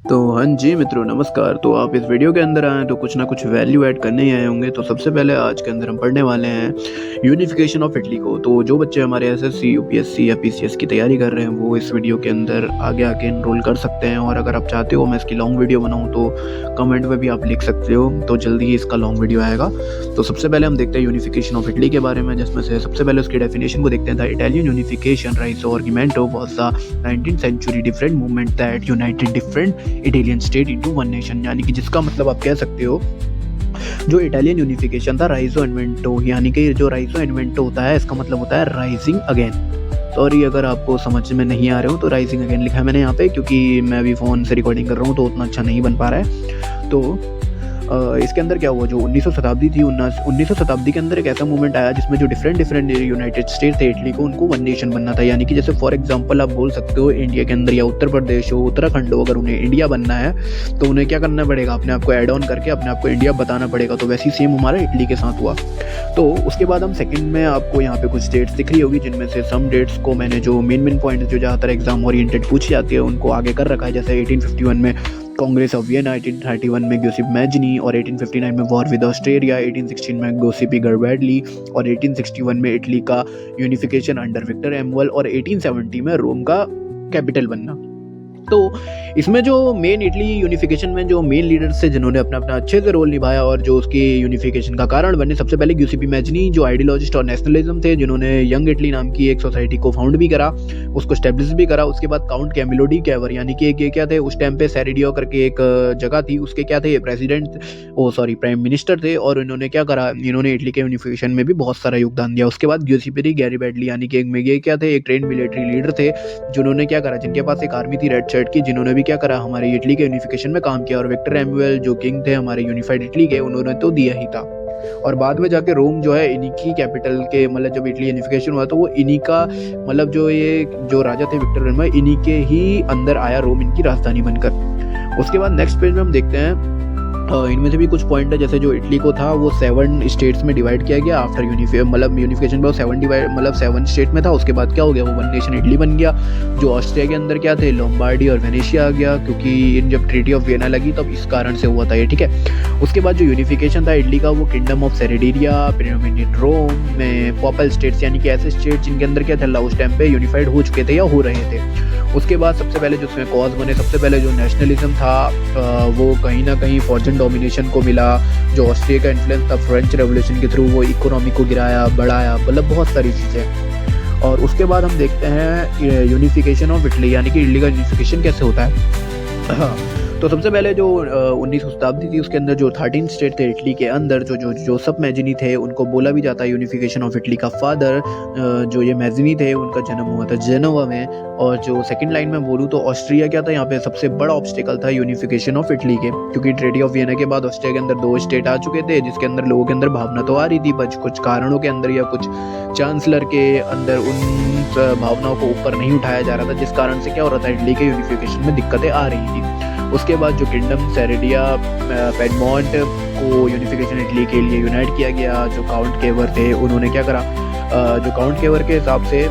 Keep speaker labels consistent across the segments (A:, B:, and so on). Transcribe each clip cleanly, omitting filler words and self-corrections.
A: तो हाँ जी मित्रों, नमस्कार। तो आप इस वीडियो के अंदर आए तो कुछ ना कुछ वैल्यू ऐड करने ही आए होंगे। तो सबसे पहले आज के अंदर हम पढ़ने वाले हैं यूनिफिकेशन ऑफ इटली को। तो जो बच्चे हमारे एसएससी, यूपीएससी या पीसीएस की तैयारी कर रहे हैं वो इस वीडियो के अंदर आगे आके इनरोल कर सकते हैं। और अगर आप चाहते हो मैं इसकी लॉन्ग वीडियो बनाऊँ तो कमेंट में भी आप लिख सकते हो, तो जल्दी ही इसका लॉन्ग वीडियो आएगा। तो सबसे पहले हम देखते हैं यूनिफिकेशन ऑफ इटली के बारे में, जिसमें से सबसे पहले उसकी डेफिनेशन को देखते हैं। The Italian unification Risorgimento was the 19th century different movement that united different Italian state into one nation। यानी कि जिसका मतलब आप कह सकते हो जो इटालियन यूनिफिकेशन था राइजो इन्वेंटो, यानी कि जो राइजो इन्वेंटो होता है इसका मतलब होता है राइजिंग अगेन। सॉरी अगर आपको समझ में नहीं आ रहे हो तो राइजिंग अगेन लिखा है मैंने यहाँ पे, क्योंकि मैं भी फ़ोन से रिकॉर्डिंग कर रहा हूँ तो उतना अच्छा नहीं बन पा रहा है। तो इसके अंदर क्या हुआ, जो 19वीं शताब्दी थी, 19वीं शताब्दी के अंदर एक ऐसा मूवमेंट आया जिसमें जो डिफरेंट यूनाइटेड स्टेट थे इटली को, उनको वन नेशन बनना था। यानी कि जैसे फॉर एग्जांपल आप बोल सकते हो इंडिया के अंदर या उत्तर प्रदेश हो, उत्तराखंड हो, अगर उन्हें इंडिया बनना है तो उन्हें क्या करना पड़ेगा, अपने आप को एड ऑन करके अपने आप को इंडिया बताना पड़ेगा। तो वैसे ही सेम हमारा इटली के साथ हुआ। तो उसके बाद हम सेकंड में आपको यहाँ पे कुछ डेट्स दिख रही होगी, जिनमें से सम डेट्स को मैंने जो मेन पॉइंट जो ज़्यादातर एग्जाम ओरिएंटेड पूछी जाती है उनको आगे कर रखा है। जैसे 1851 में कांग्रेस ऑफ वियना, 1831 में ग्यूसिप मैजनी, और 1859 में वॉर विद ऑस्ट्रेलिया, 1816 में गोसिपी गरबैडली, और 1861 में इटली का यूनिफिकेशन अंडर विक्टर एमुअल, और 1870 में रोम का कैपिटल बनना। तो इसमें जो मेन इटली यूनिफिकेशन में जो मेन लीडर्स थे जिन्होंने अपना अपना अच्छे से रोल निभाया और जो उसकी यूनिफिकेशन का कारण बने, सबसे पहले ग्यूसिपी मैजनी जो आइडियोलॉजिस्ट और नेशनलिज्म थे, जिन्होंने यंग इटली नाम की एक सोसाइटी को फाउंड भी करा, उसको स्टेब्लिश भी करा। उसके बाद काउंट कैमिलो डी कैवर, यानी कि एक क्या थे उस टाइम पे, सेरेडियो करके एक जगह थी, उसके क्या थे प्राइम मिनिस्टर थे, और इन्होंने क्या करा, इन्होंने इटली के यूनिफिकेशन में भी बहुत सारा योगदान दिया। उसके बाद ग्यूसिपी गैरिबैडली, यानी कि एक क्या थे, एक ट्रेंड मिलिट्री लीडर थे, जिन्होंने क्या करा, जिनके पास एक आर्मी थी रेड शर्ट की, जिन्होंने भी क्या करा हमारे इटली के यूनिफिकेशन में काम किया। और विक्टर एमुअल जो किंग थे हमारे यूनिफाइड इटली के, उन्होंने तो दिया ही था। और बाद में जाके रोम जो है इन्हीं की कैपिटल के, मतलब जब इटली यूनिफिकेशन हुआ तो वो इन्हीं का, मतलब जो राजा थे विक्टर एमुअल, इन्हीं के ही अंदर आया रोम, इनकी राजधानी बनकर। उसके बाद नेक्स्ट पेज में हम देखते हैं इनमें से भी कुछ पॉइंट है। जैसे जो इटली को था वो 7 स्टेट्स में डिवाइड किया गया आफ्टर यूनिफिकेशन में, 7 स्टेट में था। उसके बाद क्या हो गया, वो वन नेशन इटली बन गया। जो ऑस्ट्रिया के अंदर क्या थे, लोम्बार्डी और वेनेशिया आ गया, क्योंकि इन जब ट्रीटी ऑफ वियना लगी तब इस कारण से हुआ था ये, ठीक है। उसके बाद जो यूनिफिकेशन था इटली का, वो किंगडम ऑफ सेरेडिया, प्रीडोमिनेट रोम में पॉपल स्टेट्स, यानी कि ऐसे स्टेट जिनके अंदर क्या था उस टाइम पे यूनिफाइड हो चुके थे या हो रहे थे। उसके बाद सबसे पहले जो उसमें कॉज बने, सबसे पहले जो नेशनलिज्म था वो कहीं ना कहीं फॉरेन डोमिनेशन को मिला। जो ऑस्ट्रिया का इन्फ्लुएंस था फ्रेंच रेवोल्यूशन के थ्रू, वो इकोनॉमी को गिराया, बढ़ाया, मतलब बहुत सारी चीज़ें। और उसके बाद हम देखते हैं यूनिफिकेशन ऑफ इटली, यानी कि इटली का यूनिफिकेशन कैसे होता है। हाँ, तो सबसे पहले जो 19वीं शताब्दी थी उसके अंदर जो 13 स्टेट थे इटली के अंदर, जो जोसेफ मैजनी थे, उनको बोला भी जाता है यूनिफिकेशन ऑफ इटली का फादर। जो ये मैजनी थे उनका जन्म हुआ था जेनोवा में। और जो सेकंड लाइन में बोलूँ तो ऑस्ट्रिया क्या था, यहाँ पे सबसे बड़ा ऑब्स्टिकल था यूनिफिकेशन ऑफ इटली के, क्योंकि ट्रीटी ऑफ वियना के बाद ऑस्ट्रिया के अंदर 2 स्टेट आ चुके थे, जिसके अंदर लोगों के अंदर भावना तो आ रही थी, बस कुछ कारणों के अंदर या कुछ चांसलर के अंदर उन भावनाओं को ऊपर नहीं उठाया जा रहा था, जिस कारण से क्या हो रहा था, इटली के यूनिफिकेशन में दिक्कतें आ रही थी। उसके बाद जो किंगडम सेरेडिया पेडमोंट को यूनिफिकेशन इटली के लिए यूनाइट किया गया। जो काउंट केवर थे उन्होंने क्या करा, जो काउंट केवर के हिसाब से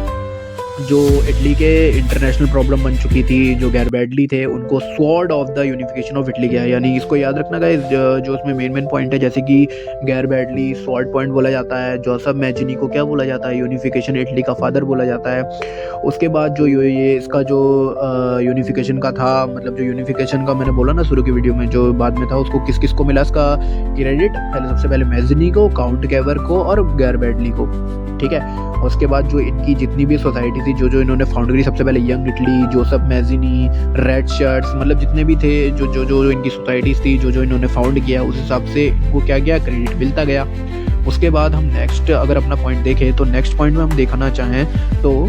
A: जो इटली के इंटरनेशनल प्रॉब्लम बन चुकी थी, जो गैरिबैडली थे, उनको sword of the unification of Italy किया। यानी इसको याद रखना गाइस, जो उसमें मेन पॉइंट है, जैसे कि गैरिबैडली स्वॉर्ड पॉइंट बोला जाता है, जोसेफ मैजनी को क्या बोला जाता है, यूनिफिकेशन इटली का फादर बोला जाता है। उसके बाद जो ये इसका जो यूनिफिकेशन का था, मतलब जो यूनिफिकेशन का मैंने बोला ना शुरू की वीडियो में, जो बाद में था, उसको किस किस को मिला इसका क्रेडिट, पहले सबसे पहले मैजनी को, काउंट केवर को और गैरिबैडली को, ठीक है। उसके बाद जो इनकी जितनी भी सोसाइटी थी, जो इन्होंने फाउंड करी, सबसे पहले young Italy, Joseph Mazzini, red shirts, मतलब जितने भी थे जो इनकी सोसाइटीज थी, जो इन्होंने फाउंड किया, उस हिसाब से इनको क्या गया, क्रेडिट मिलता गया। उसके बाद हम नेक्स्ट अगर अपना पॉइंट देखें तो नेक्स्ट पॉइंट में हम देखना चाहें तो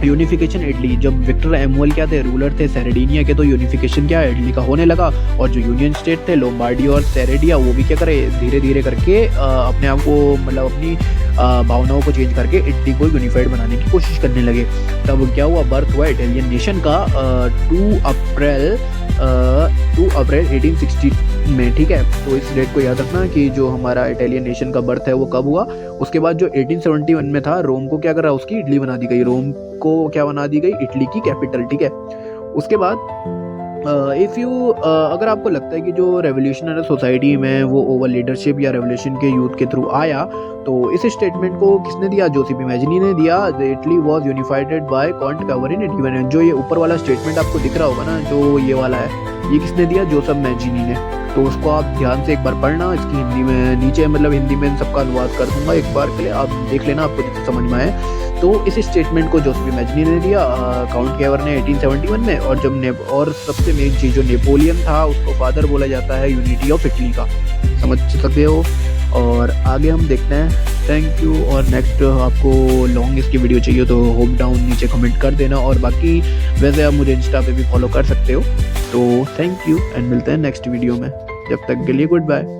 A: यूनिफिकेशन इटली, जब विक्टर एमुअल क्या थे, रूलर थे सेरेडिनिया के, तो यूनिफिकेशन क्या है, इटली का होने लगा। और जो यूनियन स्टेट थे लोम्बार्डी और सेरेडिया, वो भी क्या करे, धीरे धीरे करके अपने आप को, मतलब अपनी भावनाओं को चेंज करके इटली को यूनिफाइड बनाने की कोशिश करने लगे। तब क्या हुआ, बर्थ हुआ इटालियन नेशन का 2 अप्रैल 1860 में, ठीक है। तो इस डेट को याद रखना कि जो हमारा इटालियन नेशन का बर्थ है वो कब हुआ। उसके बाद जो 1871 में था, रोम को क्या करा, उसकी इटली बना दी गई, रोम को क्या बना दी गई, इटली की कैपिटल, ठीक है। उसके बाद इफ़ यू अगर आपको लगता है कि जो रेवोल्यूशनरी सोसाइटी में वो ओवर लीडरशिप या रेवोल्यूशन के यूथ के थ्रू आया, तो इस स्टेटमेंट को किसने दिया? जोसेफ इमेजिनी ने दिया। Italy was unified by Count Cavour in 18। जो ये ऊपर वाला स्टेटमेंट आपको दिख रहा होगा ना, जो ये वाला है, ये किसने दिया? जोसेफ इमेजिनी ने। तो उसको आप ध्यान से एक बार पढ़ना, इसकी हिंदी में नीचे मतलब हिंदी में सबका अनुवाद कर दूंगा एक बार के लिए, आप देख लेना आपको जितना समझ में आए। तो इस स्टेटमेंट को जोसेफ इमेजिनी ने दिया, काउंट केवर ने 1871 में। और जब और सबसे मेन चीज़, जो नेपोलियन था उसको फादर बोला जाता है यूनिटी ऑफ इटली का, समझ सकते हो। और आगे हम देखते हैं। Thank you. और नेक्स्ट आपको लॉन्ग इसकी वीडियो चाहिए तो होप डाउन नीचे कमेंट कर देना। और बाकी वैसे आप मुझे इंस्टा पे भी फॉलो कर सकते हो। तो थैंक यू एंड मिलते हैं नेक्स्ट वीडियो में। जब तक के लिए गुड बाय।